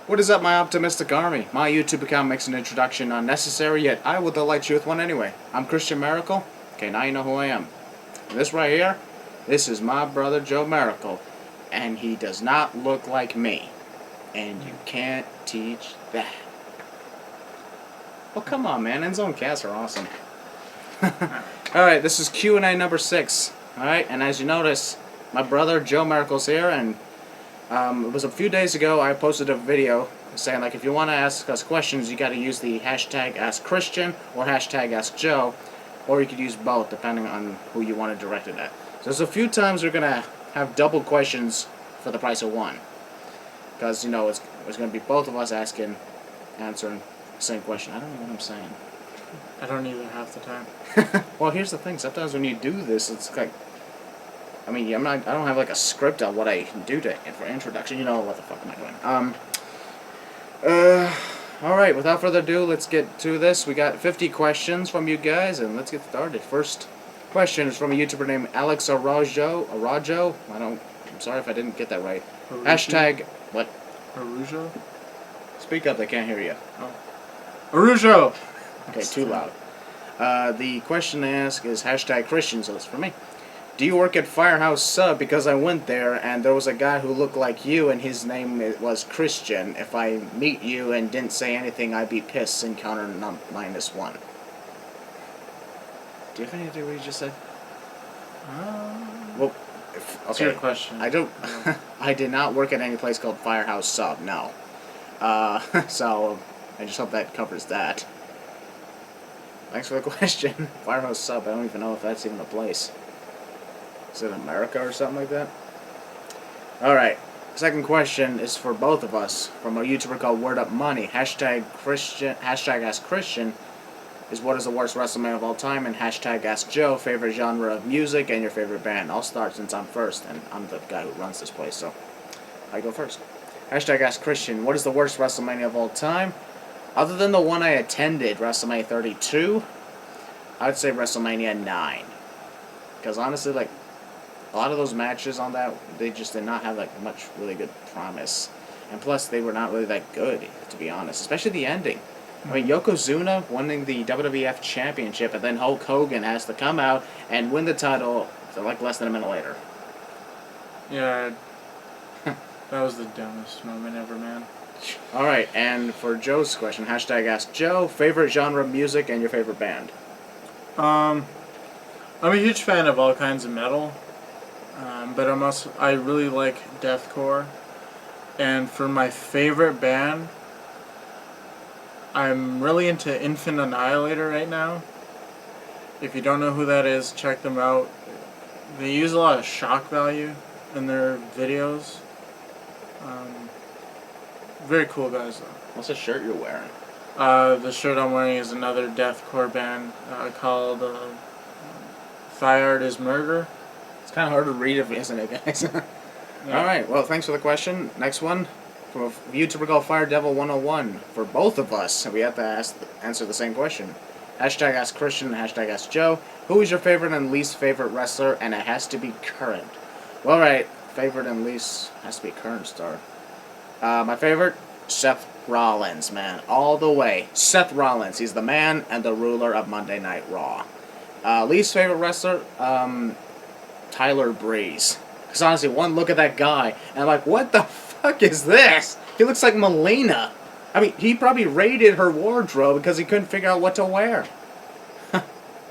What is up, my optimistic army? My YouTube account makes an introduction unnecessary, yet I will delight you with one anyway. I'm Christian Maracle. Okay, now you know who I am. And this right here, this is my brother Joe Maracle, and he does not look like me. And you can't teach that. Well, come on, man. End zone casts are awesome. Alright, this is QnA number 6. Alright, and as you notice, my brother Joe Maracle's here, and it was a few days ago I posted a video saying, like, if you want to ask us questions, you got to use the hashtag AskChristian or hashtag AskJoe, or you could use both depending on who you want to direct it at. So there's a few times we're going to have double questions for the price of one. Because, you know, it's going to be both of us answering the same question. I don't know what I'm saying. I don't either half the time. Well, here's the thing. Sometimes when you do this, it's like, I mean, I don't have like a script on what I do for introduction. You know, what the fuck am I doing? Alright, without further ado, let's get to this. We got 50 questions from you guys, and let's get started. First question is from a YouTuber named Alex Arajo. I'm sorry if I didn't get that right. Arujo? Hashtag, what? Arujo? Speak up, they can't hear you. Oh. Arujo! Okay, too loud. The question they ask is hashtag Christian, so it's for me. Do you work at Firehouse Sub? Because I went there and there was a guy who looked like you and his name was Christian. If I meet you and didn't say anything, I'd be pissed. Encounter -1. Do you have any idea what you just said? Well, What's your question? I don't. I did not work at any place called Firehouse Sub. No. So I just hope that covers that. Thanks for the question. Firehouse Sub. I don't even know if that's even a place. Is it America or something like that? Alright. Second question is for both of us. From a YouTuber called Word Up Money. Hashtag AskChristian is what is the worst WrestleMania of all time, and hashtag AskJoe, favorite genre of music and your favorite band. I'll start since I'm first, and I'm the guy who runs this place, so I go first. Hashtag AskChristian, what is the worst WrestleMania of all time? Other than the one I attended, WrestleMania 32, I'd say WrestleMania 9. Because honestly, like, a lot of those matches on that, they just did not have, like, much really good promise. And plus, they were not really that good, to be honest. Especially the ending. I mean, Yokozuna winning the WWF Championship, and then Hulk Hogan has to come out and win the title, like, less than a minute later. Yeah, that was the dumbest moment ever, man. Alright, and for Joe's question, hashtag AskJoe, favorite genre of music and your favorite band. I'm a huge fan of all kinds of metal, but I really like deathcore. And for my favorite band, I'm really into Infant Annihilator right now. If you don't know who that is, check them out. They use a lot of shock value in their videos. Very cool guys, though. What's the shirt you're wearing? The shirt I'm wearing is another deathcore band called Thyard is Murder. It's kind of hard to read, isn't it, guys? Yeah. Alright, well, thanks for the question. Next one, from a YouTuber called FireDevil101. For both of us, we have to answer the same question. Hashtag AskChristian, hashtag AskJoe. Who is your favorite and least favorite wrestler? And it has to be current. Well, alright, favorite and least has to be current star. My favorite, Seth Rollins, man. All the way. Seth Rollins. He's the man and the ruler of Monday Night Raw. Least favorite wrestler, Tyler Breeze. Because honestly, one look at that guy, and I'm like, what the fuck is this? He looks like Melina. I mean, he probably raided her wardrobe because he couldn't figure out what to wear.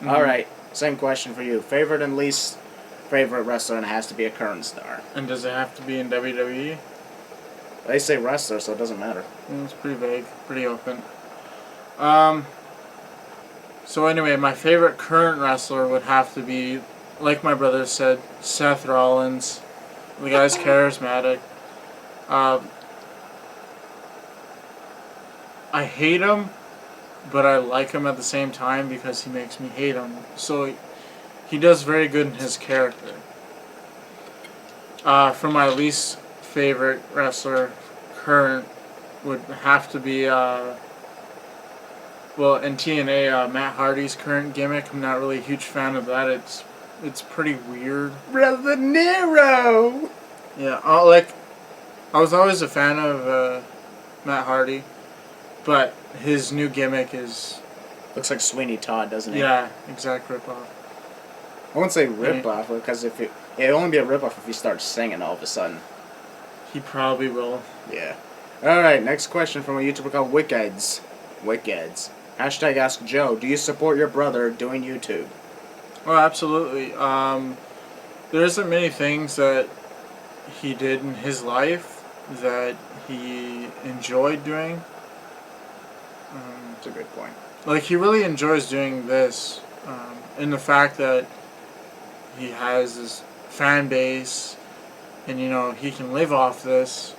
Alright, same question for you. Favorite and least favorite wrestler, and it has to be a current star. And does it have to be in WWE? They say wrestler, so it doesn't matter. It's pretty vague, pretty open. So anyway, my favorite current wrestler would have to be, like my brother said, Seth Rollins. The guy's charismatic. I hate him, but I like him at the same time because he makes me hate him. So he does very good in his character. For my least favorite wrestler, current, would have to be, well, in TNA, Matt Hardy's current gimmick. I'm not really a huge fan of that. It's pretty weird. Brother Nero! Yeah, I was always a fan of Matt Hardy, but his new gimmick is Looks like Sweeney Todd, doesn't he? yeah, exact ripoff. I wouldn't say rip-off, because it'd only be a rip-off if he starts singing all of a sudden. He probably will. Yeah. Alright, next question from a YouTuber called Wickeds. Wickeds. Hashtag Ask Joe, do you support your brother doing YouTube? Oh, absolutely. There isn't many things that he did in his life that he enjoyed doing. That's a good point. Like, he really enjoys doing this. And the fact that he has this fan base and, you know, he can live off this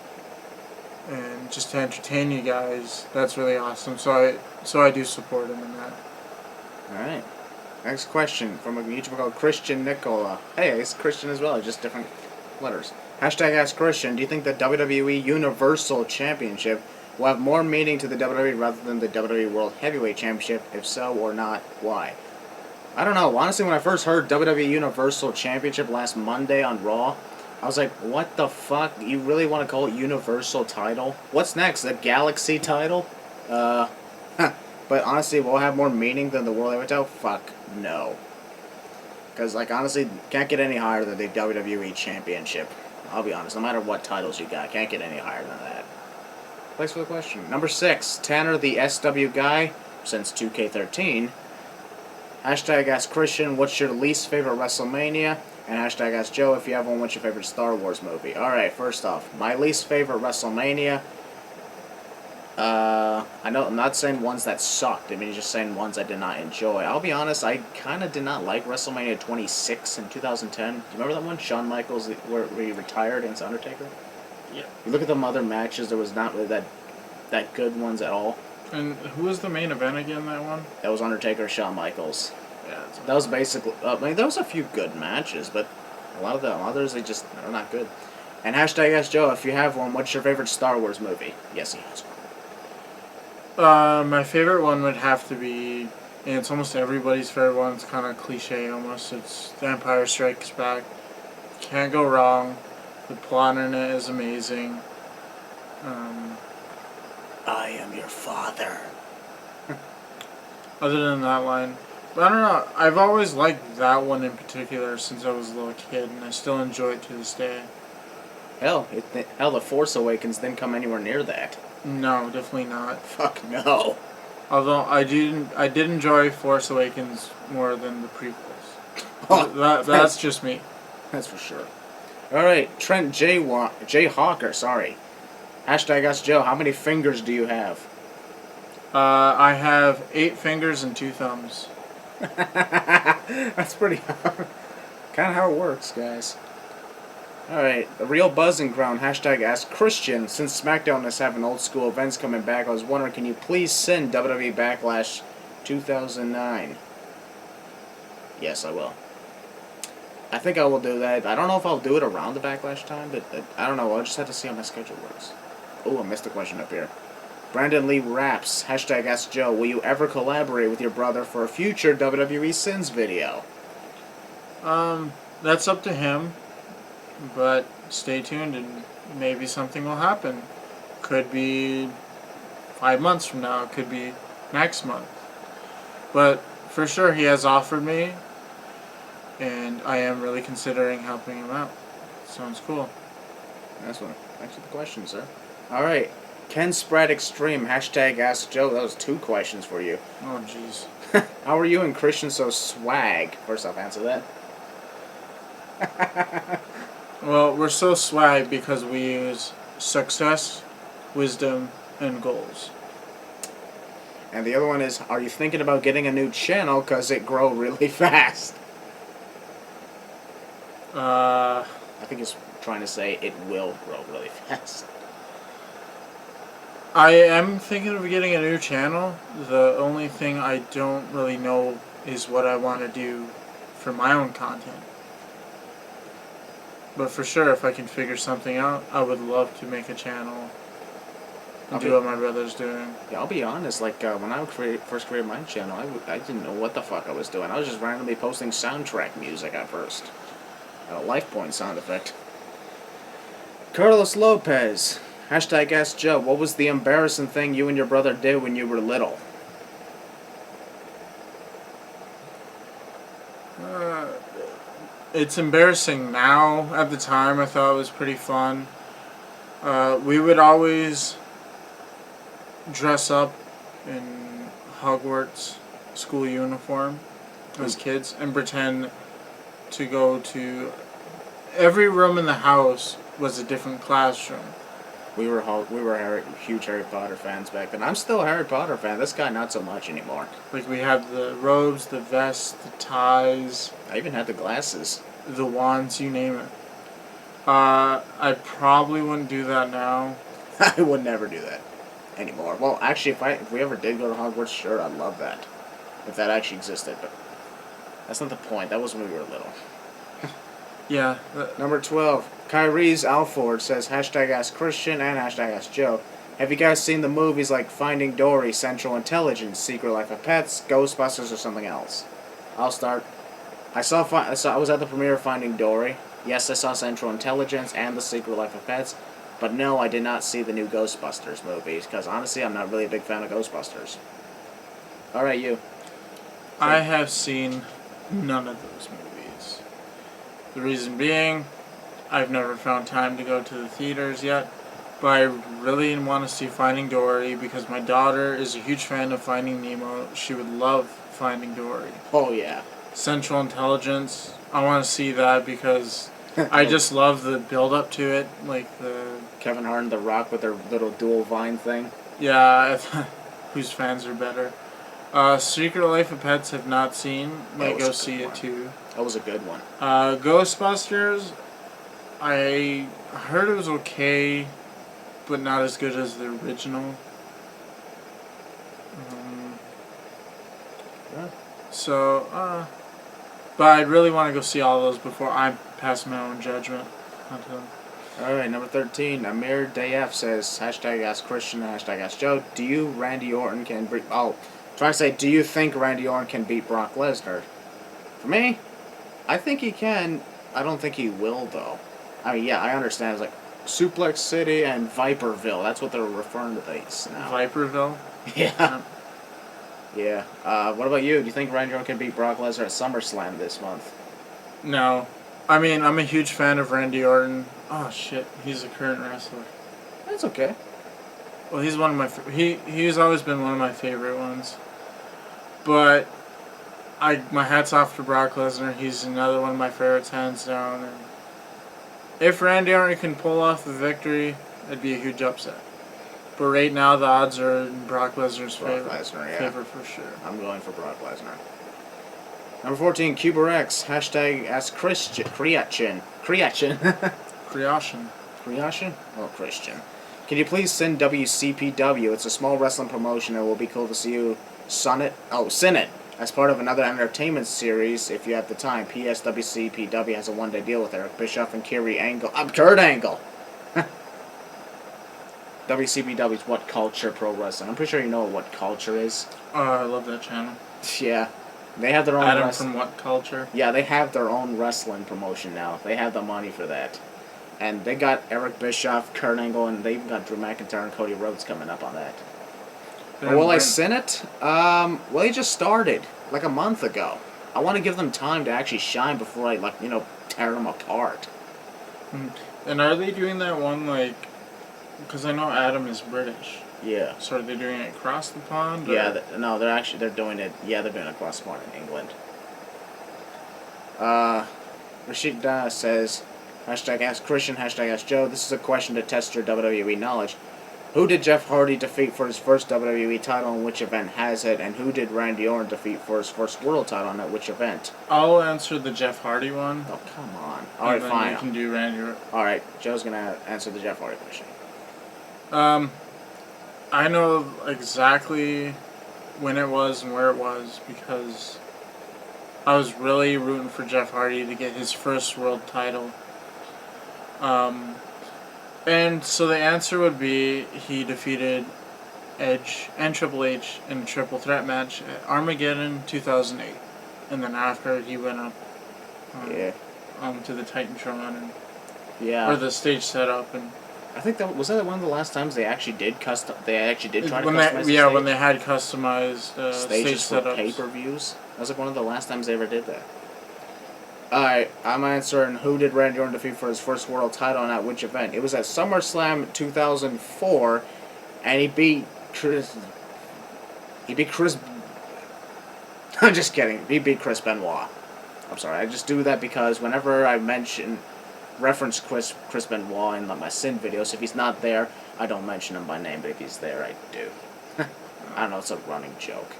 and just to entertain you guys, that's really awesome. So I do support him in that. Alright. Next question from a YouTuber called Christian Nicola. Hey, it's Christian as well, just different letters. Hashtag Ask Christian, do you think the WWE Universal Championship will have more meaning to the WWE rather than the WWE World Heavyweight Championship? If so or not, why? I don't know. Honestly, when I first heard WWE Universal Championship last Monday on Raw, I was like, what the fuck? You really want to call it Universal title? What's next? The Galaxy title? But honestly, will it have more meaning than the World Heavyweight title? Fuck no. Because, like, honestly, can't get any higher than the WWE Championship. I'll be honest, no matter what titles you got, can't get any higher than that. Thanks for the question. Number 6, Tanner the SW guy, since 2K13. Hashtag Ask Christian, what's your least favorite WrestleMania? And hashtag Ask Joe, if you have one, what's your favorite Star Wars movie? Alright, first off, my least favorite WrestleMania. I know I'm not saying ones that sucked. I mean, just saying ones I did not enjoy. I'll be honest, I kind of did not like WrestleMania 26 in 2010. Do you remember that one? Shawn Michaels, where he retired against Undertaker? Yeah. You look at them other matches, there was not really that good ones at all. And who was the main event again, that one? That was Undertaker, Shawn Michaels. Yeah. That was basically... I mean, there was a few good matches, but a lot of the others, they just are not good. And hashtag Ask Joe, if you have one, what's your favorite Star Wars movie? Yes, he has one. My favorite one would have to be, and it's almost everybody's favorite one, it's kind of cliche almost, it's The Empire Strikes Back. Can't go wrong. The plot in it is amazing. I am your father. Other than that line, but I don't know, I've always liked that one in particular since I was a little kid, and I still enjoy it to this day. Hell, The Force Awakens didn't come anywhere near that. No, definitely not. Fuck no. Although I did enjoy Force Awakens more than the prequels. Oh, That's just me. That's for sure. Alright, Trent J. Hawker, sorry. Hashtag Ask Joe, how many fingers do you have? I have 8 fingers and 2 thumbs. That's pretty kind of how it works, guys. Alright, the real buzzing ground, hashtag Ask Christian. Since SmackDown is having old school events coming back, I was wondering, can you please send WWE Backlash 2009? Yes, I will. I think I will do that. I don't know if I'll do it around the Backlash time, but I don't know. I'll just have to see how my schedule works. Oh, I missed a question up here. Brandon Lee Raps, hashtag Ask Joe, will you ever collaborate with your brother for a future WWE Sins video? That's up to him. But stay tuned and maybe something will happen. Could be 5 months from now, it could be next month. But for sure he has offered me, and I am really considering helping him out. Sounds cool. Nice one. Thanks for the question, sir. Alright, Ken Spread Extreme, hashtag Ask Joe. That was 2 questions for you. Oh jeez. How are you and Christian so swag? First off, answer that. Well, we're so swag because we use success, wisdom, and goals. And the other one is, are you thinking about getting a new channel because it grow really fast? I think he's trying to say it will grow really fast. I am thinking of getting a new channel. The only thing I don't really know is what I want to do for my own content. But for sure, if I can figure something out, I would love to make a channel and do what my brother's doing. Yeah, I'll be honest, like, when I first created my channel, I didn't know what the fuck I was doing. I was just randomly posting soundtrack music at first. A life point sound effect. Carlos Lopez, Hashtag Ask Joe, what was the embarrassing thing you and your brother did when you were little? Uh, it's embarrassing now. At the time, I thought it was pretty fun. We would always dress up in Hogwarts school uniform as kids and pretend to go to every room in the house was a different classroom. We were huge Harry Potter fans back then. I'm still a Harry Potter fan. This guy not so much anymore. Like we had the robes, the vests, the ties, I even had the glasses. the wands, you name it. I probably wouldn't do that now. I would never do that anymore. Well, actually, if we ever did go to Hogwarts, sure, I'd love that. If that actually existed, but that's not the point. That was when we were little. Yeah. Number 12. Kyrie's Alford says hashtag Ask Christian and hashtag Ask Joe. Have you guys seen the movies like Finding Dory, Central Intelligence, Secret Life of Pets, Ghostbusters, or something else? I'll start. I was at the premiere of Finding Dory. Yes, I saw Central Intelligence and The Secret Life of Pets, but no, I did not see the new Ghostbusters movies, because honestly, I'm not really a big fan of Ghostbusters. Alright, you. I have seen none of those movies. The reason being, I've never found time to go to the theaters yet, but I really want to see Finding Dory because my daughter is a huge fan of Finding Nemo. She would love Finding Dory. Oh, yeah. Central Intelligence, I want to see that because I just love the build up to it, like the Kevin Hart and The Rock with their little dual vine thing. yeah, whose fans are better. Secret Life of Pets have not seen. Might go see it too. That was a good one. Ghostbusters, I heard it was okay, but not as good as the original. Yeah. So, but I'd really want to go see all those before I pass my own judgment onto them. Alright, number 13. Amir Dayef says, hashtag Ask Christian and hashtag Ask Joe. Do you, Randy Orton, can beat... Oh, try to say, do you think Randy Orton can beat Brock Lesnar? For me, I think he can. I don't think he will, though. I mean, yeah, I understand. It's like Suplex City and Viperville. That's what they're referring to these now. Viperville? Yeah. Yeah. What about you? Do you think Randy Orton can beat Brock Lesnar at SummerSlam this month? No. I mean, I'm a huge fan of Randy Orton. Oh, shit. He's a current wrestler. That's okay. Well, he's one of my... He's always been one of my favorite ones. But my hat's off to Brock Lesnar. He's another one of my favorites, hands down. And if Randy Orton can pull off the victory, it'd be a huge upset. But right now, the odds are in Brock Lesnar's favor for sure. I'm going for Brock Lesnar. Number 14, CuberX. Hashtag Ask Christian. Creation. Creation. Creation? Oh, Christian. Can you please send WCPW? It's a small wrestling promotion. It will be cool to see you sin it as part of another entertainment series if you have the time. P.S. WCPW has a one-day deal with Eric Bischoff and Kurt Angle. WCPW is What Culture Pro Wrestling. I'm pretty sure you know what Culture is. Oh, I love that channel. Yeah. They have their own Adam from What Culture? Yeah, they have their own wrestling promotion now. They have the money for that. And they got Eric Bischoff, Kurt Angle, and they even got Drew McIntyre and Cody Rhodes coming up on that. But will I sin it? Well, they just started like a month ago. I want to give them time to actually shine before I, tear them apart. And are they doing that one, because I know Adam is British. Yeah. So are they doing it across the pond? Or? Yeah, they're doing it, they're doing it across the pond in England. Rashid says, hashtag Ask Christian, hashtag Ask Joe. This is a question to test your WWE knowledge. Who did Jeff Hardy defeat for his first WWE title and which event has it? And who did Randy Orton defeat for his first world title and at which event? I'll answer the Jeff Hardy one. Oh, come on. Alright, fine. You can do Randy Orton. Alright, Joe's gonna answer the Jeff Hardy question. I know exactly when it was and where it was because I was really rooting for Jeff Hardy to get his first world title. And so the answer would be he defeated Edge and Triple H in a triple threat match at Armageddon 2008. And then after he went up to the Titantron or the stage setup and I think that was one of the last times they actually did custom. They actually did try to When customize they, the stage. when they had customized stage Stages for setups. pay-per-views. That was like one of the last times they ever did that. Alright, I'm answering who did Randy Orton defeat for his first world title and at which event. It was at SummerSlam 2004, and he beat Chris. I'm just kidding. He beat Chris Benoit. I'm sorry. I just do that because whenever I reference Chris Benoit in my Sin videos, if he's not there, I don't mention him by name, but if he's there, I do. I don't know. It's a running joke.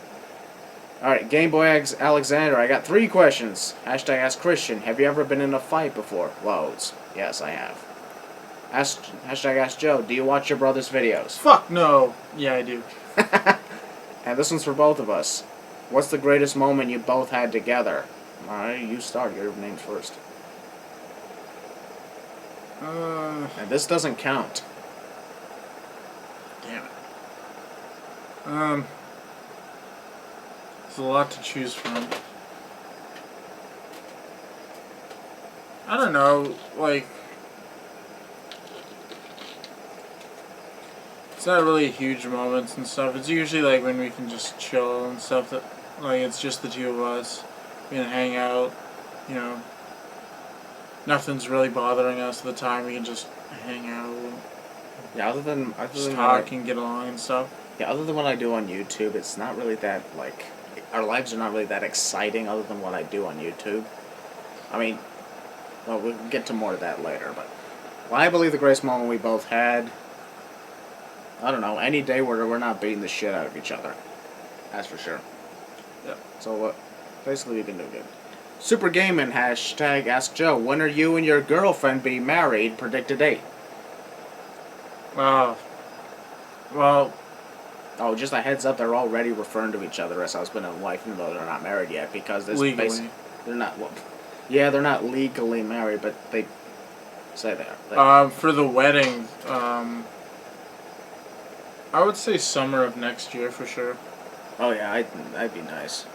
Alright, Game Boy Alexander, I got 3 questions. Hashtag Ask Christian, have you ever been in a fight before? Loads. Yes, I have. Hashtag Ask Joe, do you watch your brother's videos? Fuck no. Yeah, I do. And this one's for both of us. What's the greatest moment you both had together? Alright, you start. Your name's first. And this doesn't count. Damn it. There's a lot to choose from. I don't know, like, it's not really huge moments and stuff. It's usually like when we can just chill and stuff. That like it's just the two of us. We can hang out. You know, nothing's really bothering us at the time. We can just hang out, Yeah, other than just talk and get along and stuff. Yeah, other than what I do on YouTube, it's not really that, like, our lives are not really that exciting other than what I do on YouTube. I mean, well, we'll get to more of that later, but well, I believe the greatest moment we both had, I don't know, any day where we're not beating the shit out of each other. That's for sure. Yeah. So, basically we can do good. Super Gaming, hashtag Ask Joe, when are you and your girlfriend be married? Predict a date. Well, Oh, just a heads up, they're already referring to each other as husband and wife, even though they're not married yet, because this legally. they're not, well, yeah, they're not legally married, but they say they are. For the wedding, I would say summer of next year for sure. Oh yeah, that'd be nice.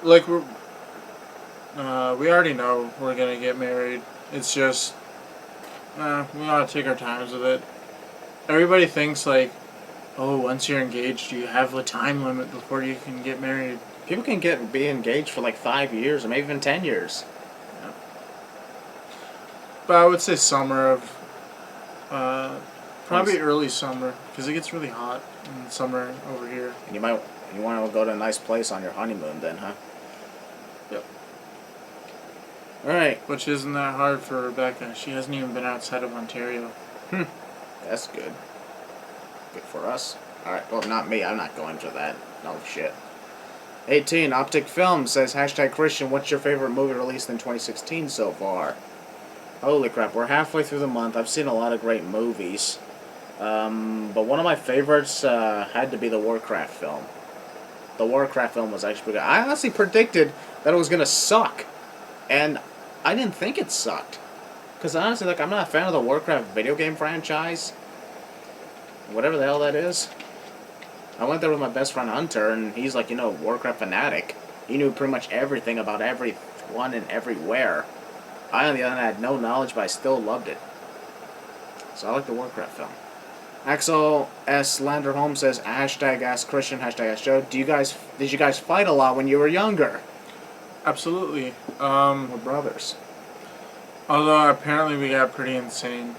Like we already know we're gonna get married. It's just, we gotta take our times with it. Everybody thinks like, oh, once you're engaged, you have a time limit before you can get married. People can be engaged for like 5 years or maybe even 10 years. Yeah. But I would say summer of, probably early summer, because it gets really hot in summer over here. And you want to go to a nice place on your honeymoon then, huh? Yep. Alright. Which isn't that hard for Rebecca. She hasn't even been outside of Ontario. That's good. Good for us. Alright, well, not me. I'm not going for that. No shit. 18, Optic Film says, hashtag Christian, what's your favorite movie released in 2016 so far? Holy crap, we're halfway through the month. I've seen a lot of great movies. But one of my favorites had to be the Warcraft film. The Warcraft film was actually pretty good. I honestly predicted that it was going to suck. And I didn't think it sucked. Because honestly, like, I'm not a fan of the Warcraft video game franchise. Whatever the hell that is. I went there with my best friend Hunter, and he's like, Warcraft fanatic. He knew pretty much everything about everyone and everywhere. I, on the other hand, had no knowledge, but I still loved it. So I like the Warcraft film. Axel S. Landerholm says, hashtag Ask Christian, hashtag Ask Joe. Did you guys fight a lot when you were younger? Absolutely. We're brothers. Although apparently we got pretty insane.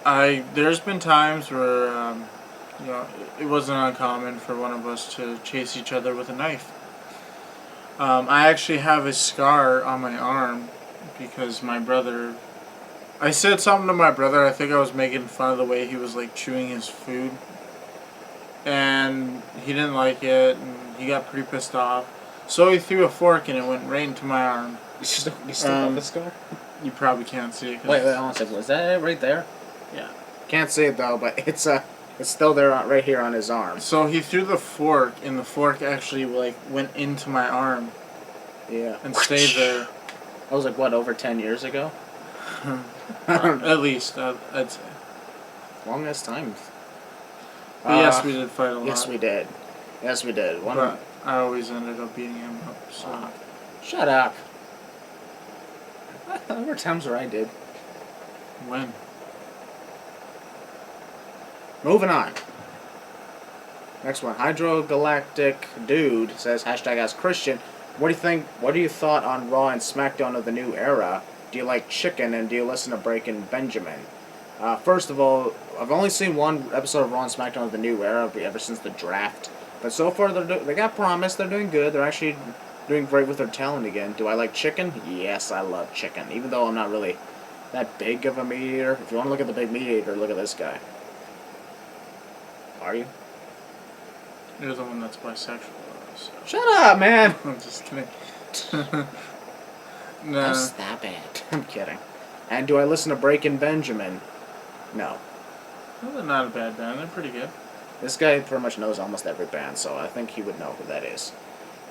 There's been times where, it wasn't uncommon for one of us to chase each other with a knife. I actually have a scar on my arm because my brother... I said something to my brother. I think I was making fun of the way he was like chewing his food. And he didn't like it, and he got pretty pissed off. So he threw a fork and it went right into my arm. You still have the scar? You probably can't see it. Wait, hold on a second. Was that it right there? Yeah. Can't see it though, but it's still there right here on his arm. So he threw the fork, and the fork actually like went into my arm. Yeah. And stayed there. That was like what, over 10 years ago? At least, I'd say. Longest time. But yes, we did fight a lot. Yes, we did. Yes, we did. But I always ended up beating him up. So. Shut up. There were times where I did. When? Moving on. Next one. Hydrogalactic Dude says, hashtag Ask Christian. What do you think? What do you thought on Raw and SmackDown of the new era? Do you like chicken and do you listen to Breaking Benjamin? First of all, I've only seen one episode of Raw and SmackDown of the new era ever since the draft. But so far, they got promise. They're doing good. They're actually doing great with their talent again. Do I like chicken? Yes, I love chicken. Even though I'm not really that big of a meat eater. If you want to look at the big meat eater, look at this guy. Are you? You're the one that's bisexual. So. Shut up, man! I'm just kidding. That's that bad. I'm kidding. And do I listen to Breaking Benjamin? No. Well, they're not a bad band. They're pretty good. This guy pretty much knows almost every band, so I think he would know who that is.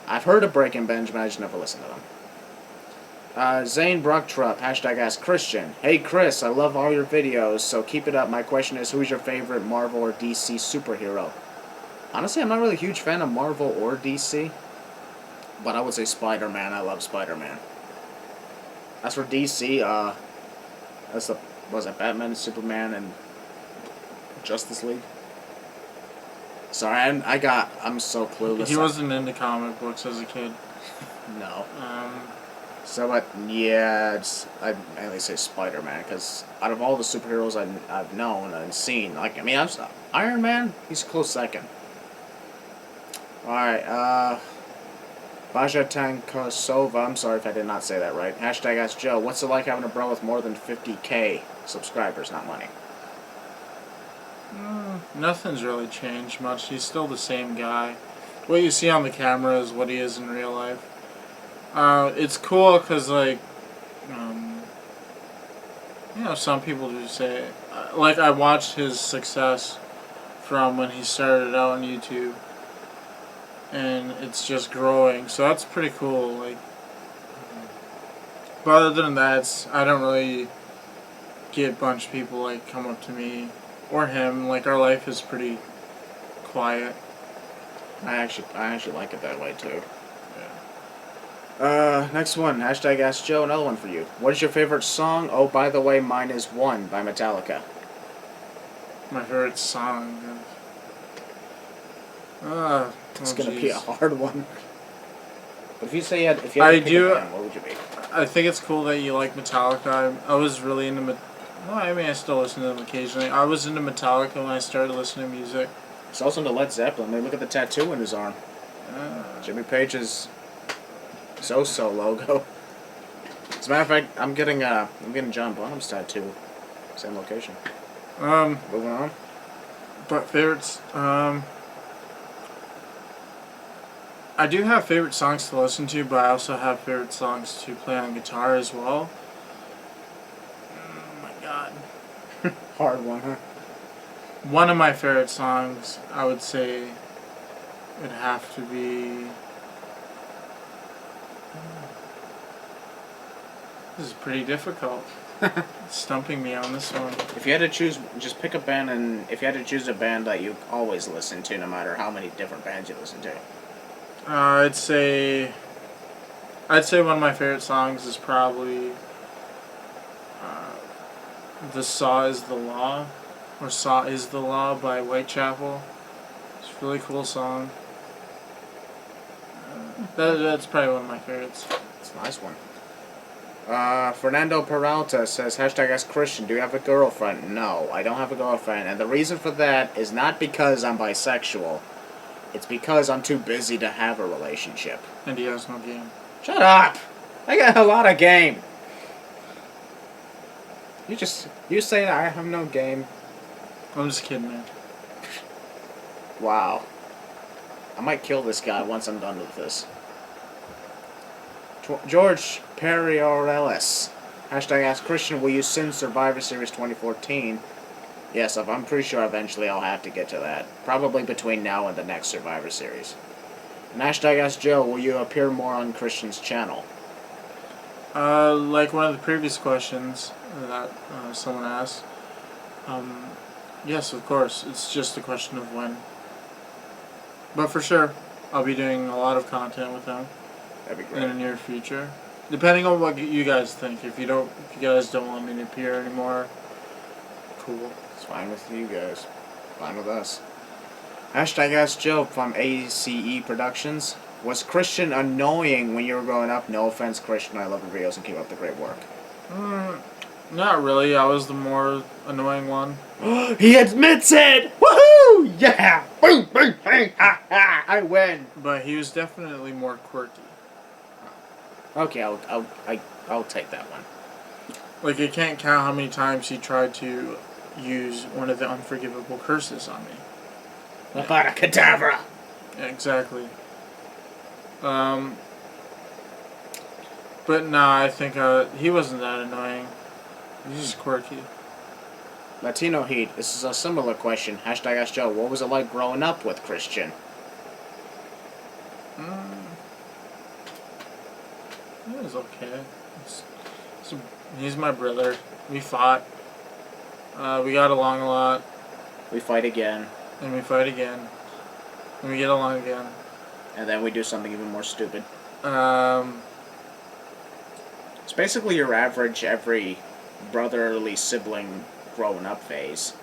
I've heard of Breaking Benjamin, I just never listened to them. Zane Brucktrup, hashtag Ask Christian. Hey Chris, I love all your videos, so keep it up. My question is, who's your favorite Marvel or DC superhero? Honestly, I'm not really a huge fan of Marvel or DC, but I would say Spider-Man. I love Spider-Man. As for DC, was it Batman, Superman, and Justice League? Sorry, I'm so clueless. He wasn't into comic books as a kid. No. So, but yeah, I'd mainly say Spider-Man, because out of all the superheroes I've known and seen, Iron Man, he's a close second. Alright, Baja Tankosova, I'm sorry if I did not say that right. Hashtag Ask Joe, what's it like having a bro with more than 50k subscribers, not money? Nothing's really changed much. He's still the same guy. What you see on the camera is what he is in real life. It's cool because, some people do say, I watched his success from when he started out on YouTube, and it's just growing, so that's pretty cool. But other than that, I don't really get a bunch of people come up to me or him. Our life is pretty quiet. I actually like it that way too. Next one, hashtag Ask Joe, another one for you. What is your favorite song? Oh, by the way, mine is One by Metallica. My favorite song. It's gonna be a hard one. But if you say if you had to pick a band, what would you be? I think it's cool that you like Metallica. I was really into I still listen to them occasionally. I was into Metallica when I started listening to music. He's also into Led Zeppelin. Look at the tattoo in his arm. Jimmy Page's So-So logo. As a matter of fact, I'm getting John Bonham's tattoo. Same location. Moving on. But favorites, I do have favorite songs to listen to, but I also have favorite songs to play on guitar as well. Oh my god. Hard one, huh? One of my favorite songs, I would say, would have to be... This is pretty difficult. It's stumping me on this one. If you had to choose, just pick a band, and if you had to choose a band that you always listen to, no matter how many different bands you listen to. I'd say one of my favorite songs is probably "The Saw Is the Law," or "Saw Is the Law" by Whitechapel. It's a really cool song. That's probably one of my favorites. It's a nice one. Fernando Peralta says, hashtag Ask Christian, do you have a girlfriend? No, I don't have a girlfriend, and the reason for that is not because I'm bisexual. It's because I'm too busy to have a relationship. And he has no game. Shut up! I got a lot of game. You say I have no game. I'm just kidding, man. Wow. I might kill this guy once I'm done with this. George Periorelis. Hashtag Ask Christian, will you send Survivor Series 2014? Yes, I'm pretty sure eventually I'll have to get to that. Probably between now and the next Survivor Series. And hashtag Ask Joe, will you appear more on Christian's channel? Like one of the previous questions that someone asked. Yes, of course. It's just a question of when. But for sure, I'll be doing a lot of content with them. That'd be great. In the near future. Depending on what you guys think. If you guys don't want me to appear anymore, cool. It's fine with you guys. Fine with us. Hashtag Ask Joe from ACE Productions. Was Christian annoying when you were growing up? No offense, Christian. I love your videos and keep up the great work. Not really. I was the more annoying one. He admits it! Woohoo! Yeah! Boom, boom, bang, ha, ha! I win. But he was definitely more quirky. Okay, I'll take that one. Like, I can't count how many times he tried to use one of the unforgivable curses on me. Avada Kedavra! Yeah, exactly. But nah, I think he wasn't that annoying. He's just quirky. Latino Heat, this is a similar question. Hashtag Ask Joe, what was it like growing up with Christian? It was okay. He's my brother. We fought. We got along a lot. We fight again. And we fight again. And we get along again. And then we do something even more stupid. It's It's basically your average every brotherly sibling growing up phase.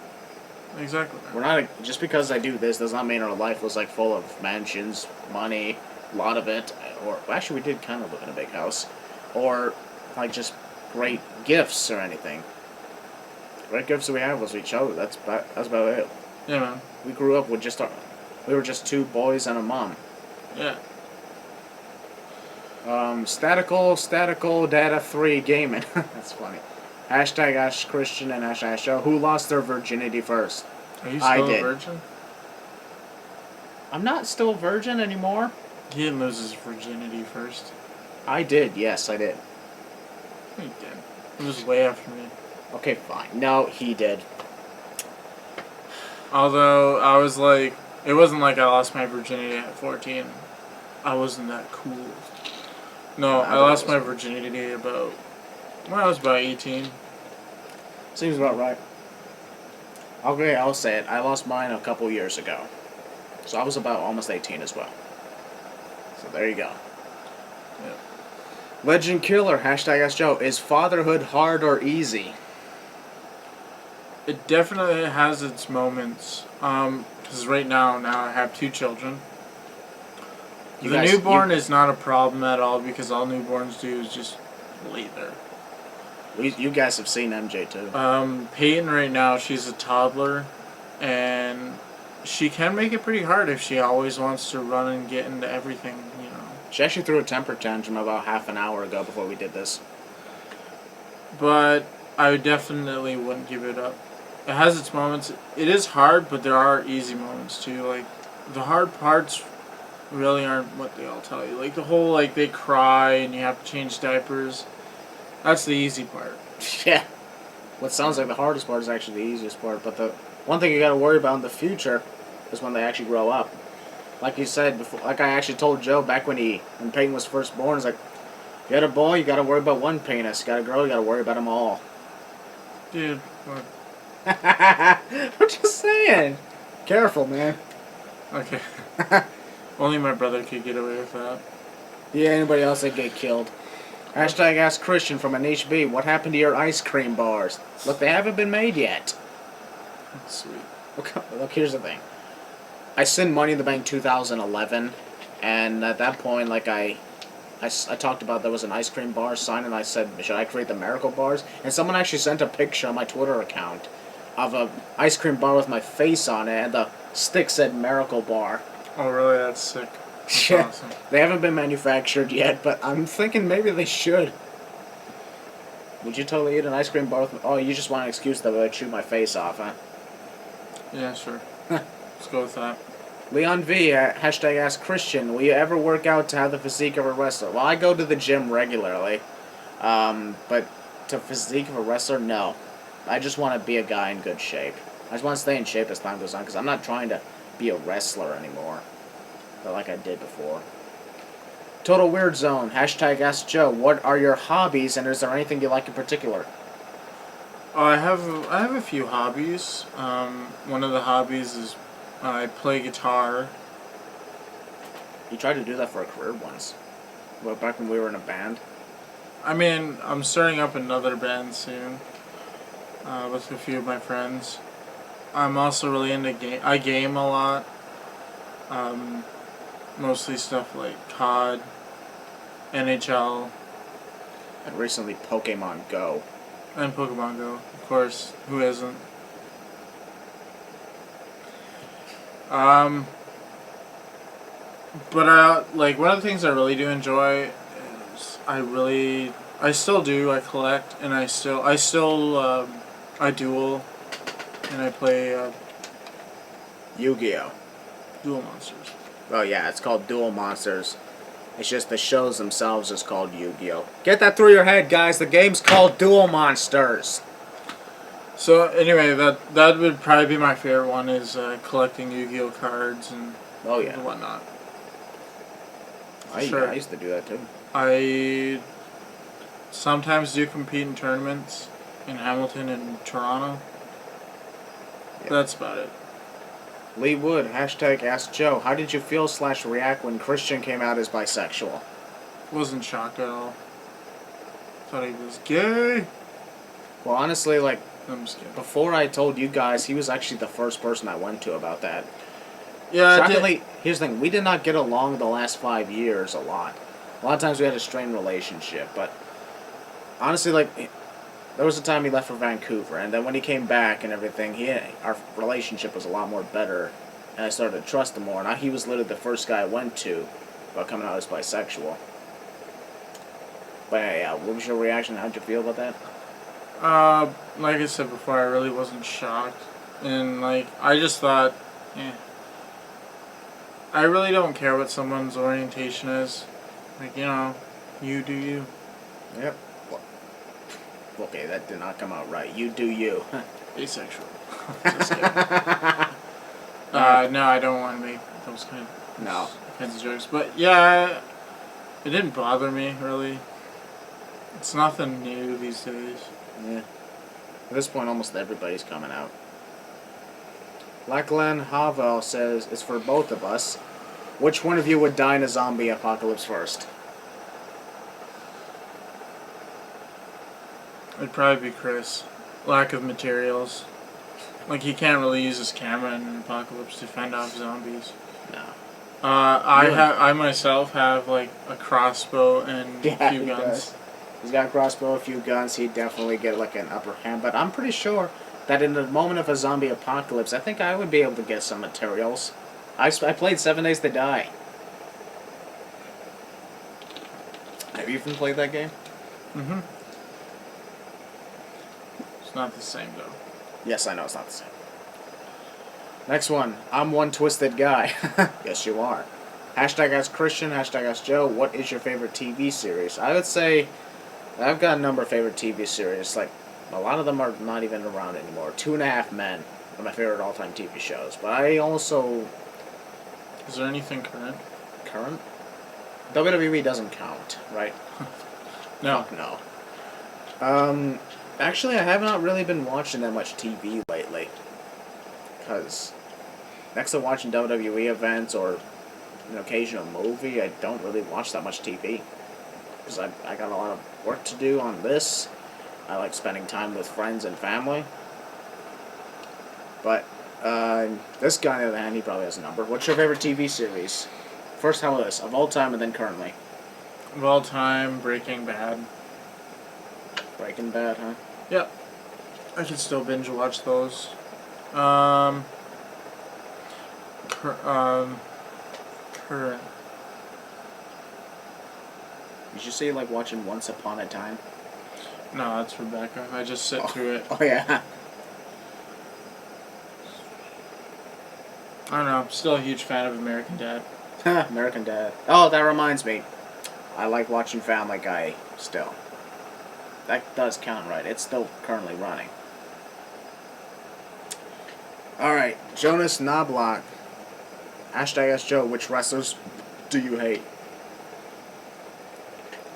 Exactly. We're not just because I do this does not mean our life was like full of mansions, money, a lot of it, or actually we did kind of live in a big house, or like just great gifts or anything. Great gifts that we had was each other. That's about it. Yeah, man. We grew up with we were just two boys and a mom. Yeah. Statical data 3 gaming. That's funny. Hashtag Ash Christian and hashtag Show. Who lost their virginity first? Are you I still did. a virgin? I'm not still a virgin anymore. He didn't lose his virginity first. I did. Yes, I did. He did. It was way after me. Okay, fine. No, he did. Although, I was like, it wasn't like I lost my virginity at 14. I wasn't that cool. No, I lost my virginity when I was about 18. Seems about right. Okay, I'll say it. I lost mine a couple years ago. So I was about almost 18 as well. So there you go. Yeah. Legend Killer, hashtag Ask Joe. Is fatherhood hard or easy? It definitely has its moments. Because right now I have 2 children. The newborn is not a problem at all because all newborns do is just lay there. You guys have seen MJ too. Peyton right now, she's a toddler, and she can make it pretty hard if she always wants to run and get into everything, you know. She actually threw a temper tantrum about half an hour ago before we did this. But I definitely wouldn't give it up. It has its moments. It is hard, but there are easy moments too. Like, the hard parts really aren't what they all tell you. Like, the whole, like, they cry and you have to change diapers. That's the easy part. Yeah. What sounds like the hardest part is actually the easiest part. But the one thing you got to worry about in the future is when they actually grow up. Like you said before, like I actually told Joe back when Peyton was first born, it's like, you got a boy, you got to worry about one penis. You got a girl, you got to worry about them all. Dude, what? I'm just saying. Careful, man. Okay. Only my brother could get away with that. Yeah, anybody else that get killed. Hashtag Ask Christian from an HB. What happened to your ice cream bars? Look, they haven't been made yet. Sweet. Look, here's the thing. I sent Money in the Bank 2011, and at that point, like I talked about there was an ice cream bar sign, and I said, should I create the Maracle bars? And someone actually sent a picture on my Twitter account of a ice cream bar with my face on it, and the stick said Maracle bar. Oh, really? That's sick. That's Yeah. awesome. They haven't been manufactured yet, but I'm thinking maybe they should. Would you totally eat an ice cream bar with... Oh, you just want an excuse that would shoot my face off, huh? Yeah, sure. Let's go with that. Leon V, hashtag Ask Christian, will you ever work out to have the physique of a wrestler? Well, I go to the gym regularly, but to physique of a wrestler, no. I just want to be a guy in good shape. I just want to stay in shape as time goes on, because I'm not trying to be a wrestler anymore, but like I did before. Total Weird Zone, hashtag Ask Joe, what are your hobbies, and is there anything you like in particular? I have a few hobbies. One of the hobbies is I play guitar. You tried to do that for a career once. Well, back when we were in a band. I mean, I'm starting up another band soon with a few of my friends. I'm also really into game. I game a lot. Mostly stuff like COD, NHL, And recently Pokemon Go. and Pokemon Go. Of course, who isn't? Um, but one of the things I really do enjoy is I still do. I collect, and I duel, and I play Yu-Gi-Oh! Duel Monsters. Oh yeah, it's called Duel Monsters. It's just the shows themselves is called Yu-Gi-Oh! Get that through your head, guys. The game's called Duel Monsters. So anyway, that would probably be my favorite one is collecting Yu-Gi-Oh cards and Oh yeah, whatnot. I used to do that too. I sometimes do compete in tournaments in Hamilton and Toronto. Yep. That's about it. Lee Wood, hashtag Ask Joe. How did you feel / react when Christian came out as bisexual? Wasn't shocked at all. Thought he was gay. Well, honestly, like, I'm just kidding. before I told you guys, he was actually the first person I went to about that. Yeah, Shockingly, here's the thing. We did not get along the last 5 years a lot. A lot of times we had a strained relationship, but honestly, like, there was a time he left for Vancouver, and then when he came back and everything, our relationship was a lot more better, and I started to trust him more, and he was literally the first guy I went to about coming out as bisexual. But yeah, what was your reaction? How'd you feel about that? Like I said before, I really wasn't shocked, and like I just thought, I really don't care what someone's orientation is. Like you do you. Yep. Okay, that did not come out right. You do you. Asexual. Just kidding. No, I don't want to make those kinds of jokes. But yeah, it didn't bother me really. It's nothing new these days. Yeah. At this point, almost everybody's coming out. Lachlan Havel says, it's for both of us. Which one of you would die in a zombie apocalypse first? It'd probably be Chris. Lack of materials. Like, he can't really use his camera in an apocalypse to fend off zombies. No. I myself have, like, a crossbow and a few guns. Does. He's got a crossbow, a few guns. He'd definitely get, like, an upper hand. But I'm pretty sure that in the moment of a zombie apocalypse, I think I would be able to get some materials. I played 7 Days to Die. Have you even played that game? Mm-hmm. It's not the same, though. Yes, I know it's not the same. Next one. I'm one twisted guy. Yes, you are. Hashtag Ask Christian, hashtag Ask Joe. What is your favorite TV series? I would say I've got a number of favorite TV series. Like, a lot of them are not even around anymore. 2.5 Men are my favorite all-time TV shows. But I also... Is there anything current? Current? WWE doesn't count, right? No. Fuck no. Actually, I have not really been watching that much TV lately. Because next to watching WWE events or an occasional movie, I don't really watch that much TV. Because I got a lot of work to do on this. I like spending time with friends and family. But, this guy, on the other hand, he probably has a number. What's your favorite TV series? First, how about this? Of all time and then currently. Of all time, Breaking Bad. Breaking Bad, huh? Yep. I can still binge watch those. Current. Did you say like watching Once Upon a Time? No, that's Rebecca. I just sit through it. Oh yeah. I don't know. I'm still a huge fan of American Dad. American Dad. Oh, that reminds me. I like watching Family Guy still. That does count, right? It's still currently running. Alright, Jonas Knobloch. Hashtag Ask Joe, which wrestlers do you hate?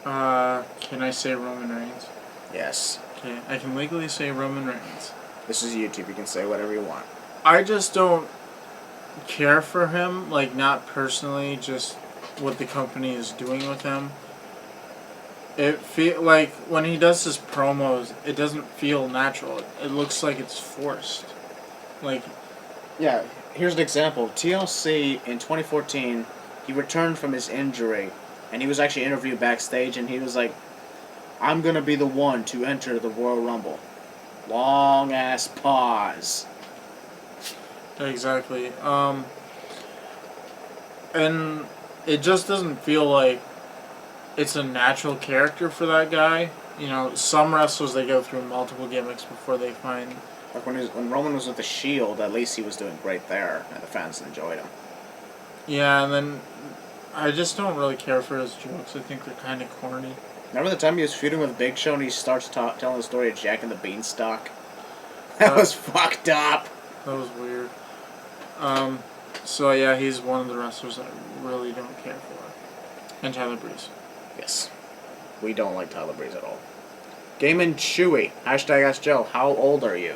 Can I say Roman Reigns? Yes. Okay, I can legally say Roman Reigns. This is YouTube, you can say whatever you want. I just don't care for him, like, not personally, just what the company is doing with him. It feel like when he does his promos, it doesn't feel natural. It looks like it's forced. Like, Yeah, here's an example. TLC in 2014, he returned from his injury, and he was actually interviewed backstage, and he was like, "I'm gonna be the one to enter the Royal Rumble." Long ass pause. exactly. And it just doesn't feel like it's a natural character for that guy. You know, some wrestlers they go through multiple gimmicks before they find. Like when Roman was with the Shield, at least he was doing great there, and the fans enjoyed him. Yeah, and then I just don't really care for his jokes. I think they're kind of corny. Remember the time he was feuding with Big Show and he starts telling the story of Jack and the Beanstalk? That was fucked up. That was weird. So yeah, he's one of the wrestlers I really don't care for. And Tyler Breeze. Yes. We don't like Tyler Breeze at all. Game and Chewy. Hashtag Ask Joe. How old are you?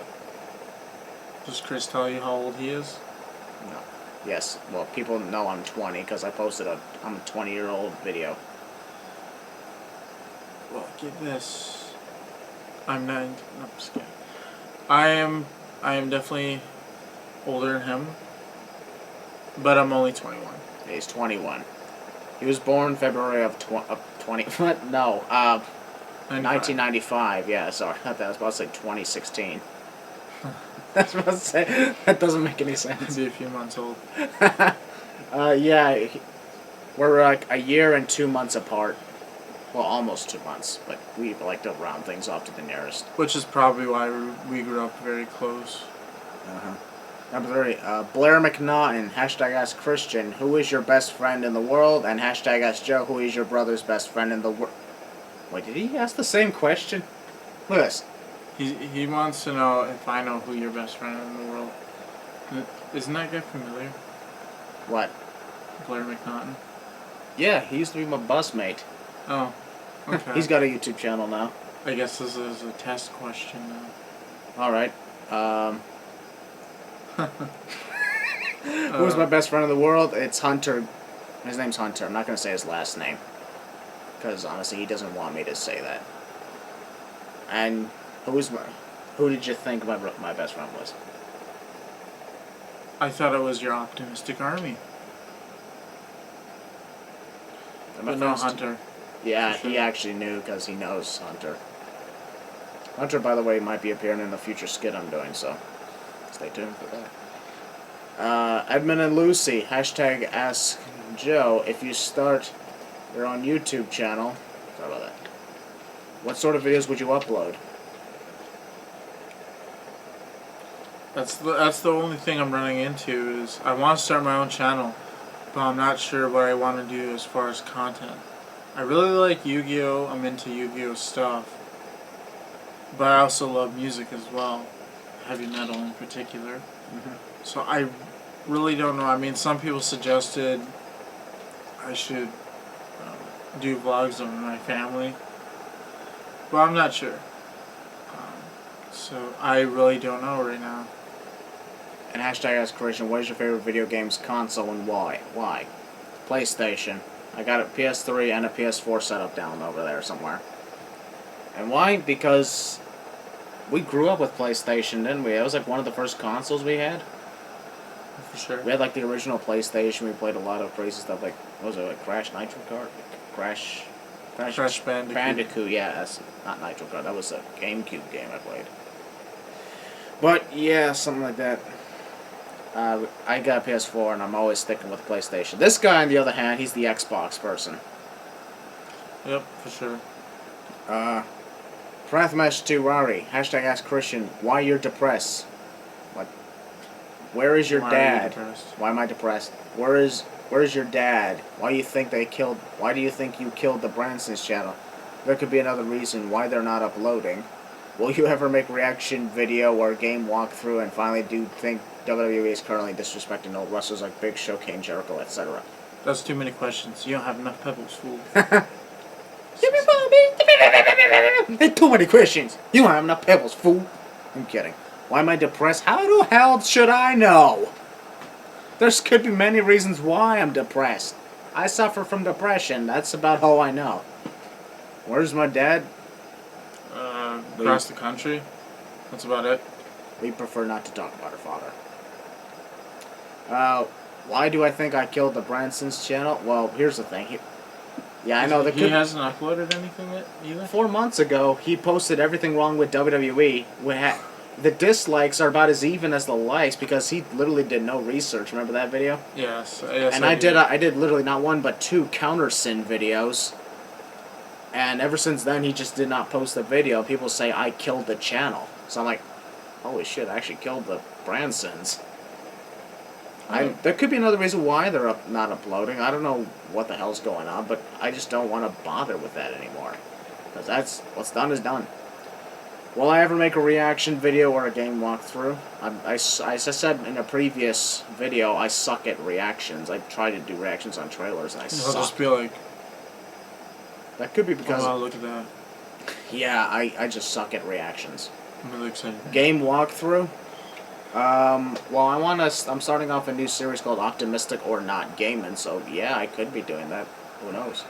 Does Chris tell you how old he is? No. Yes. Well, people know I'm 20 because I posted I'm a 20-year-old video. Well, get this. I'm 9. No, I'm just kidding. I am definitely older than him. But I'm only 21. He's 21. He was born February of 20... What? No. 1995. Yeah, sorry. I was about to say 2016. That's what I was about to say. That doesn't make any sense. Be a few months old. Yeah. We're like a year and 2 months apart. Well, almost 2 months, but we like to round things off to the nearest. Which is probably why we grew up very close. Number 3, Blair McNaughton, hashtag Ask Christian, who is your best friend in the world? And hashtag Ask Joe, who is your brother's best friend in the world? Wait, did he ask the same question? Look at this. He wants to know if I know who your best friend in the world. Isn't that guy familiar? What? Blair McNaughton? Yeah, he used to be my bus mate. Oh, okay. He's got a YouTube channel now. I guess this is a test question now. Alright. Who's my best friend in the world? It's Hunter. His name's Hunter. I'm not going to say his last name. Because, honestly, he doesn't want me to say that. And who did you think my best friend was? I thought it was your optimistic army. But no, Hunter. Yeah, Sure. he actually knew because he knows Hunter. Hunter, by the way, might be appearing in a future skit I'm doing, so stay tuned for that. Edmund and Lucy, hashtag Ask Joe, if you start your own YouTube channel, sorry about that, what sort of videos would you upload? That's the only thing I'm running into is I want to start my own channel, but I'm not sure what I want to do as far as content. I really like Yu-Gi-Oh! I'm into Yu-Gi-Oh! Stuff. But I also love music as well. Heavy metal in particular. So I really don't know. I mean, some people suggested I should do vlogs of my family. But I'm not sure. So I really don't know right now. And hashtag Ask Christian, what is your favorite video games console and why? Why? PlayStation. I got a PS3 and a PS4 setup down over there somewhere. And why? Because we grew up with PlayStation, didn't we? It was like one of the first consoles we had. For sure. We had like the original PlayStation. We played a lot of crazy stuff like, what was it, like Crash Nitro Kart? Crash Bandicoot, yeah, that's not Nitro Kart. That was a GameCube game I played. But yeah, something like that. I got a PS4 and I'm always sticking with PlayStation. This guy, on the other hand, he's the Xbox person. Yep, for sure. Prathmesh2 Rari, hashtag Ask Christian, why you're depressed? What? Where is your dad? Why am I depressed? Where is your dad? Why do you think you killed the Branson's channel? There could be another reason why they're not uploading. Will you ever make reaction video or game walkthrough? And finally, do you think WWE is currently disrespecting old wrestlers like Big Show, Kane, Jericho, etc.? That's too many questions. You don't have enough pebbles, fool. Too many questions. You don't have enough pebbles, fool. I'm kidding. Why am I depressed? How the hell should I know? There could be many reasons why I'm depressed. I suffer from depression. That's about all I know. Where's my dad? Across the country. That's about it. We prefer not to talk about her father. Why do I think I killed the Branson's channel? Well, here's the thing. I know he hasn't uploaded anything yet either. 4 months ago, he posted everything wrong with WWE. The dislikes are about as even as the likes because he literally did no research. Remember that video? Yes. And I did literally not one but two counter sin videos. And ever since then, he just did not post a video. People say I killed the channel, so I'm like, holy shit! I actually killed the Bransons. There could be another reason why they're not uploading. I don't know what the hell's going on, but I just don't want to bother with that anymore. Because that's, what's done is done. Will I ever make a reaction video or a game walkthrough? As I said in a previous video, I suck at reactions. I try to do reactions on trailers, and I suck. I'll just be like... That could be because... Oh, wow, look at that. Yeah, I just suck at reactions. I'm really excited. Game walkthrough? Well, I'm starting off a new series called Optimistic or Not Gaming, so yeah, I could be doing that. Who knows?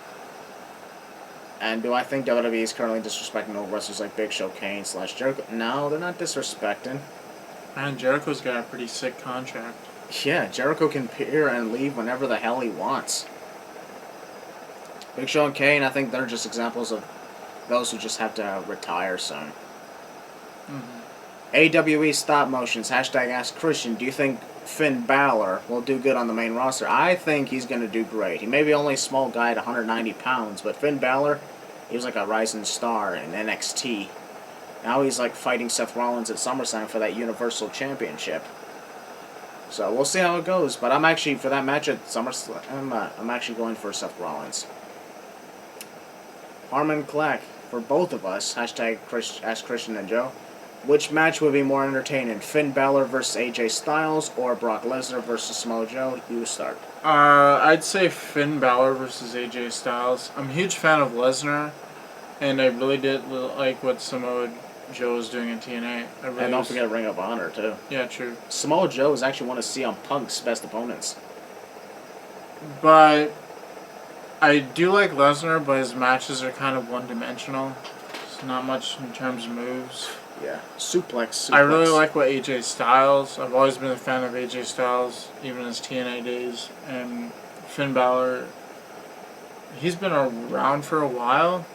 And do I think WWE is currently disrespecting old wrestlers like Big Show, Kane, / Jericho? No, they're not disrespecting. Man, Jericho's got a pretty sick contract. Yeah, Jericho can appear and leave whenever the hell he wants. Big Show and Kane, I think they're just examples of those who just have to retire soon. AWE stop motions, #AskChristian. Do you think Finn Balor will do good on the main roster? I think he's going to do great. He may be only a small guy at 190 pounds, but Finn Balor, he was like a rising star in NXT. Now he's like fighting Seth Rollins at SummerSlam for that Universal Championship. So we'll see how it goes. But I'm actually, for that match at SummerSlam, I'm actually going for Seth Rollins. Harmon Clack, for both of us, #AskChristian and Joe. Which match would be more entertaining? Finn Balor versus AJ Styles or Brock Lesnar versus Samoa Joe? You start. I'd say Finn Balor versus AJ Styles. I'm a huge fan of Lesnar, and I really did like what Samoa Joe was doing in TNA. And don't forget Ring of Honor, too. Yeah, true. Samoa Joe is actually one of CM Punk's best opponents. But I do like Lesnar, but his matches are kind of one-dimensional. It's not much in terms of moves. Yeah, suplex. I really like what AJ Styles. I've always been a fan of AJ Styles, even in his TNA days. And Finn Balor, he's been around for a while.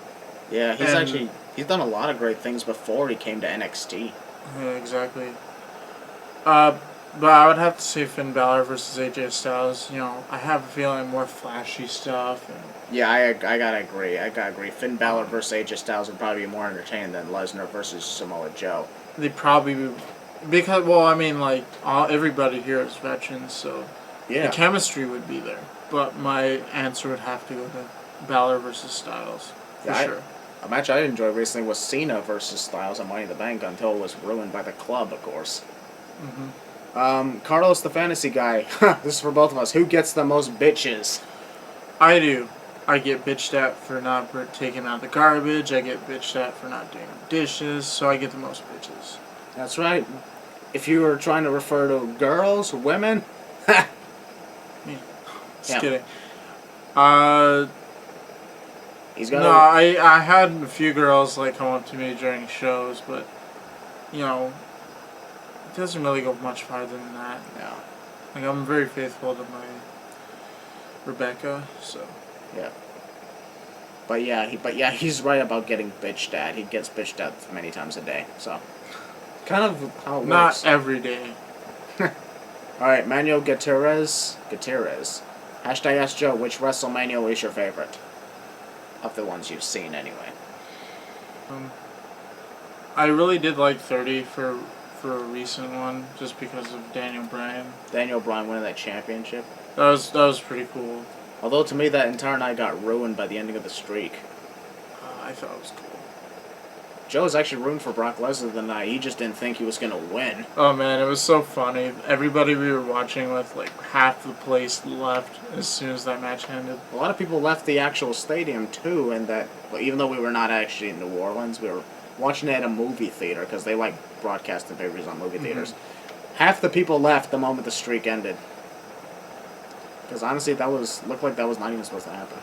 Yeah, he's done a lot of great things before he came to NXT. Yeah, exactly. But I would have to say Finn Balor versus AJ Styles. You know, I have a feeling more flashy stuff. And yeah, I gotta agree. Finn Balor versus AJ Styles would probably be more entertaining than Lesnar versus Samoa Joe. They'd probably be, because, well, I mean, like, everybody here is veterans, so yeah, the chemistry would be there. But my answer would have to go to Balor versus Styles, for sure. A match I enjoyed recently was Cena versus Styles on Money in the Bank until it was ruined by the club, of course. Carlos the Fantasy Guy. This is for both of us. Who gets the most bitches? I do. I get bitched at for not taking out the garbage. I get bitched at for not doing dishes. So I get the most bitches. That's right. If you were trying to refer to girls or women, Me. Just Yeah. kidding. he's got. No, I had a few girls like come up to me during shows, but you know, it doesn't really go much farther than that. No. Like, I'm very faithful to my Rebecca, so. Yeah. But yeah, he's right about getting bitched at. He gets bitched at many times a day. So, kind of how it works. Not every day. Alright, Manuel Gutierrez. #AskJoe, which WrestleMania is your favorite? Of the ones you've seen, anyway. I really did like 30 for a recent one, just because of Daniel Bryan. Daniel Bryan winning that championship. That was pretty cool. Although to me that entire night got ruined by the ending of the streak. I thought it was cool. Joe was actually rooting for Brock Lesnar the night. He just didn't think he was going to win. Oh man, it was so funny. Everybody we were watching with, like, half the place left as soon as that match ended. A lot of people left the actual stadium too, and that, even though we were not actually in New Orleans, we were watching it at a movie theater because they like broadcasting pay-per-views on movie theaters. Half the people left the moment the streak ended. Because honestly, looked like that was not even supposed to happen.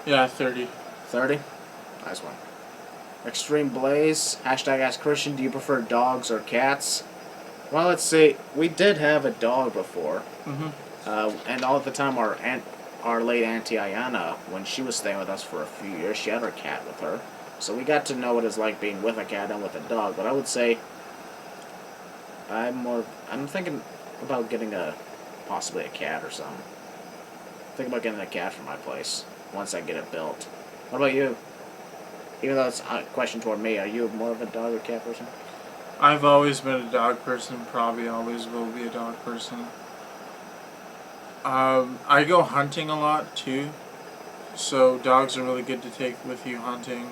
Yeah, 30. 30? Nice one. Extreme Blaze, hashtag Ask Christian, do you prefer dogs or cats? Well, let's see. We did have a dog before. And all the time our late Auntie Ayana, when she was staying with us for a few years, she had her cat with her. So we got to know what it's like being with a cat and with a dog. But I would say I'm thinking about getting possibly a cat or something. Thinking about getting a cat for my place once I get it built. What about you? Even though it's a question toward me, are you more of a dog or cat person? I've always been a dog person, probably always will be a dog person. I go hunting a lot too, so dogs are really good to take with you hunting.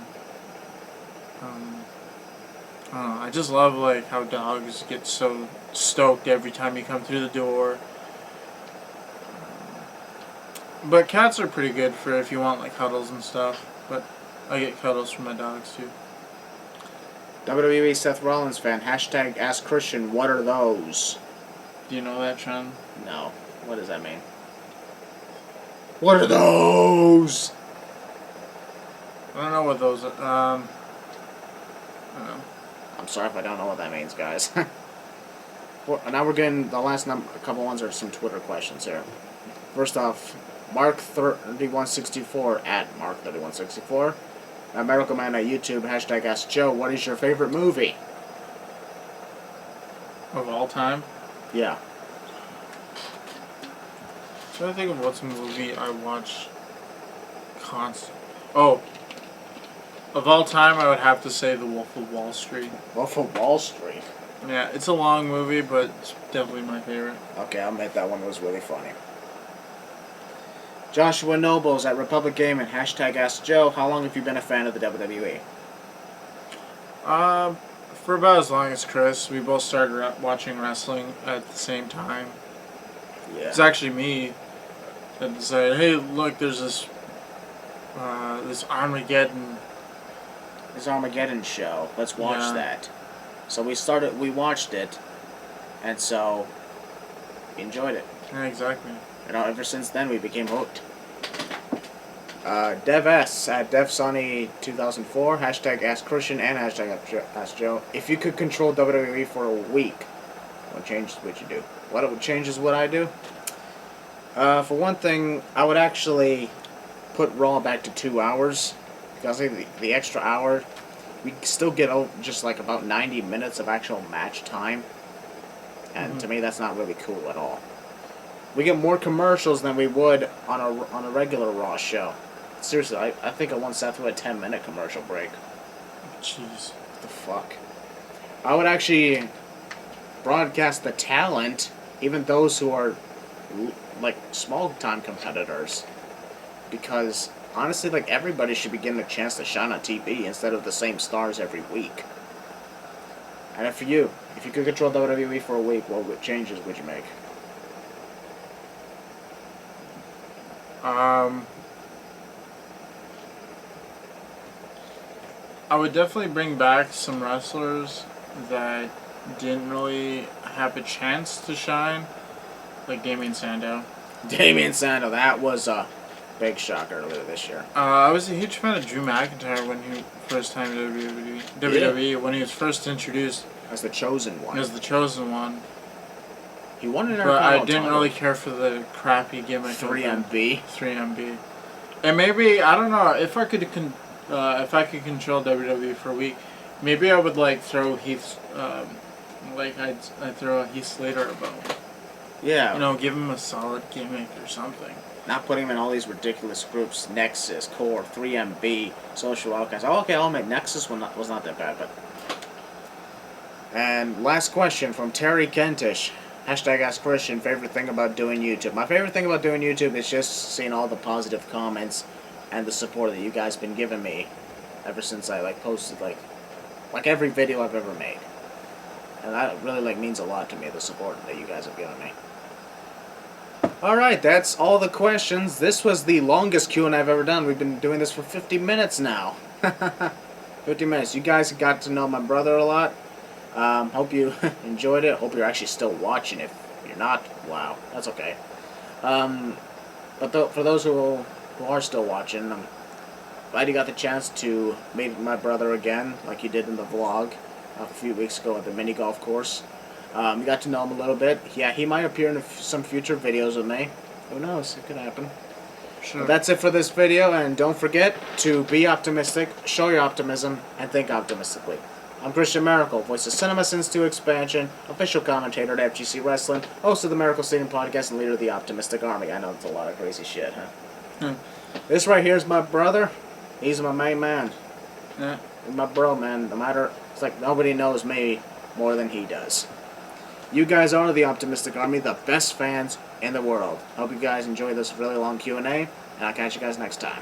I don't know, I just love like how dogs get so stoked every time you come through the door. But cats are pretty good for if you want like cuddles and stuff. But I get cuddles from my dogs too. WWE Seth Rollins fan, hashtag Ask Christian, what are those? Do you know that trend? No. What does that mean? What are those? I don't know what those are. I don't know. I'm sorry if I don't know what that means, guys. Now we're getting the last couple ones are some Twitter questions here. First off, Mark3164 at Mark3164. Miracle Man at YouTube, hashtag Ask Joe, what is your favorite movie? Of all time? Yeah. I'm trying to think of what's a movie I watch constantly. Oh. Of all time, I would have to say The Wolf of Wall Street. Wolf of Wall Street? Yeah, it's a long movie, but it's definitely my favorite. Okay, I'll admit that one was really funny. Joshua Nobles at Republic Gaming, hashtag Ask Joe, how long have you been a fan of the WWE? For about as long as Chris. We both started watching wrestling at the same time. Yeah. It's actually me that decided, hey, look, there's this Armageddon. This Armageddon show. Let's watch that. So we watched it, and so we enjoyed it. Yeah, exactly. Ever since then, we became hooked. Dev S at DevSonny2004, hashtag Ask Christian and hashtag Ask Joe. If you could control WWE for a week, what changes would you do? What changes would I do? For one thing, I would actually put Raw back to 2 hours, because I think the extra hour, we still get just like about 90 minutes of actual match time, and to me that's not really cool at all. We get more commercials than we would on a regular Raw show. Seriously, I think I once sat through a 10-minute commercial break. Jeez. What the fuck? I would actually broadcast the talent, even those who are like small-time competitors, because honestly, like, everybody should be getting a chance to shine on TV instead of the same stars every week. And if you could control WWE for a week, what changes would you make? I would definitely bring back some wrestlers that didn't really have a chance to shine, like Damien Sandow. Damien Sandow, that was a big shock earlier this year. I was a huge fan of Drew McIntyre when he first time WWE when he was first introduced as the chosen one. As the chosen one. He won an But I didn't really care for the crappy gimmick. 3MB. 3MB. And maybe, I don't know, if I could control WWE for a week, maybe I would like throw Heath, I'd throw a Heath Slater a bone. Yeah. You know, give him a solid gimmick or something. Not putting him in all these ridiculous groups, Nexus, Core, 3MB, Social Outcasts. Oh, okay, I'll admit Nexus was not that bad, but... And last question from Terry Kentish. Hashtag Ask Christian, favorite thing about doing YouTube. My favorite thing about doing YouTube is just seeing all the positive comments and the support that you guys have been giving me ever since I posted like every video I've ever made. And that really means a lot to me, the support that you guys have given me. Alright, that's all the questions. This was the longest Q&A I've ever done. We've been doing this for 50 minutes now. 50 minutes. You guys got to know my brother a lot. Hope you enjoyed it. Hope you're actually still watching. If you're not, wow, that's okay. But for those who are still watching, glad you got the chance to meet my brother again, like you did in the vlog a few weeks ago at the mini golf course. You got to know him a little bit. Yeah, he might appear in some future videos with me. Who knows? It could happen. Sure. But that's it for this video, and don't forget to be optimistic, show your optimism, and think optimistically. I'm Christian Maracle, voice of Cinema Sins 2 Expansion, official commentator at FGC Wrestling, host of the Maracle Stadium Podcast, and leader of the Optimistic Army. I know it's a lot of crazy shit, huh? This right here is my brother. He's my main man. Yeah. He's my bro, man. No matter, it's like nobody knows me more than he does. You guys are the Optimistic Army, the best fans in the world. Hope you guys enjoy this really long Q&A, and I'll catch you guys next time.